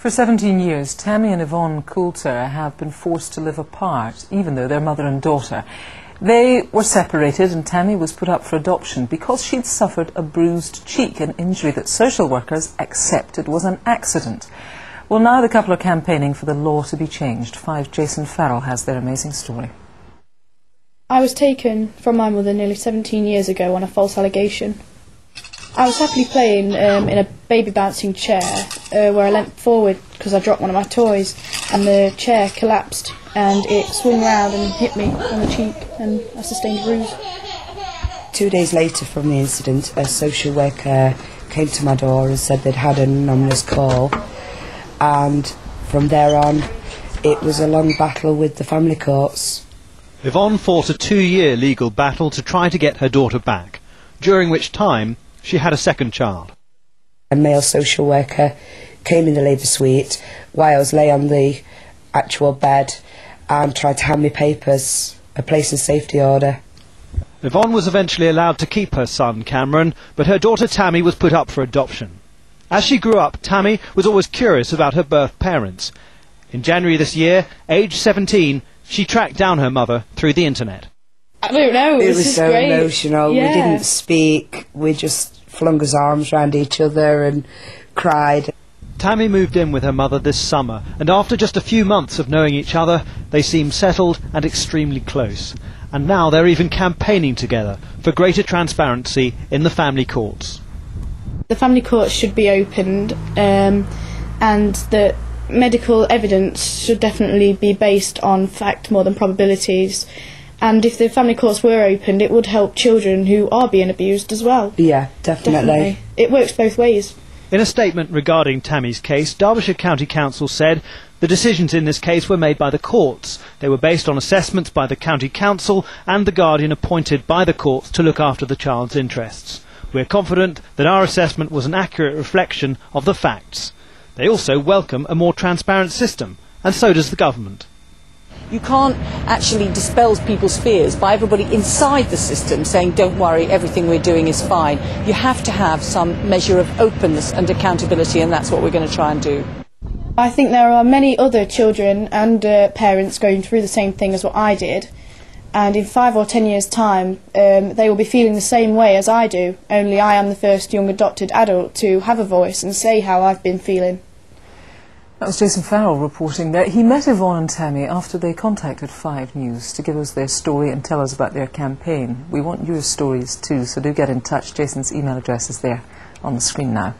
For 17 years, Tammy and Yvonne Coulter have been forced to live apart, even though they're mother and daughter. They were separated and Tammy was put up for adoption because she'd suffered a bruised cheek, an injury that social workers accepted was an accident. Well, now the couple are campaigning for the law to be changed. 5's Jason Farrell has their amazing story. I was taken from my mother nearly 17 years ago on a false allegation. I was happily playing in a baby bouncing chair where I leant forward because I dropped one of my toys, and the chair collapsed and it swung round and hit me on the cheek and I sustained a bruise. 2 days later from the incident, a social worker came to my door and said they'd had an anonymous call, and from there on it was a long battle with the family courts. Yvonne fought a 2-year legal battle to try to get her daughter back, during which time she had a second child. A male social worker came in the labour suite while I was lay on the actual bed and tried to hand me papers, a place and safety order. Yvonne was eventually allowed to keep her son Cameron, but her daughter Tammy was put up for adoption. As she grew up, Tammy was always curious about her birth parents. In January this year, aged 17, she tracked down her mother through the internet. I don't know, it was just so great. Emotional. Yeah. We didn't speak, we just flung his arms around each other and cried. Tammy moved in with her mother this summer, and after just a few months of knowing each other, they seemed settled and extremely close. And now they're even campaigning together for greater transparency in the family courts. The family courts should be opened, and that medical evidence should definitely be based on fact more than probabilities. And if the family courts were opened, it would help children who are being abused as well. Yeah, definitely. It works both ways. In a statement regarding Tammy's case, Derbyshire County Council said the decisions in this case were made by the courts. They were based on assessments by the County Council and the guardian appointed by the courts to look after the child's interests. We're confident that our assessment was an accurate reflection of the facts. They also welcome a more transparent system, and so does the government. You can't actually dispel people's fears by everybody inside the system saying, don't worry, everything we're doing is fine. You have to have some measure of openness and accountability, and that's what we're going to try and do. I think there are many other children and parents going through the same thing as what I did, and in 5 or 10 years' time they will be feeling the same way as I do, only I am the first young adopted adult to have a voice and say how I've been feeling. That was Jason Farrell reporting that he met Yvonne and Tammy after they contacted 5 News to give us their story and tell us about their campaign. We want your stories too, so do get in touch. Jason's email address is there on the screen now.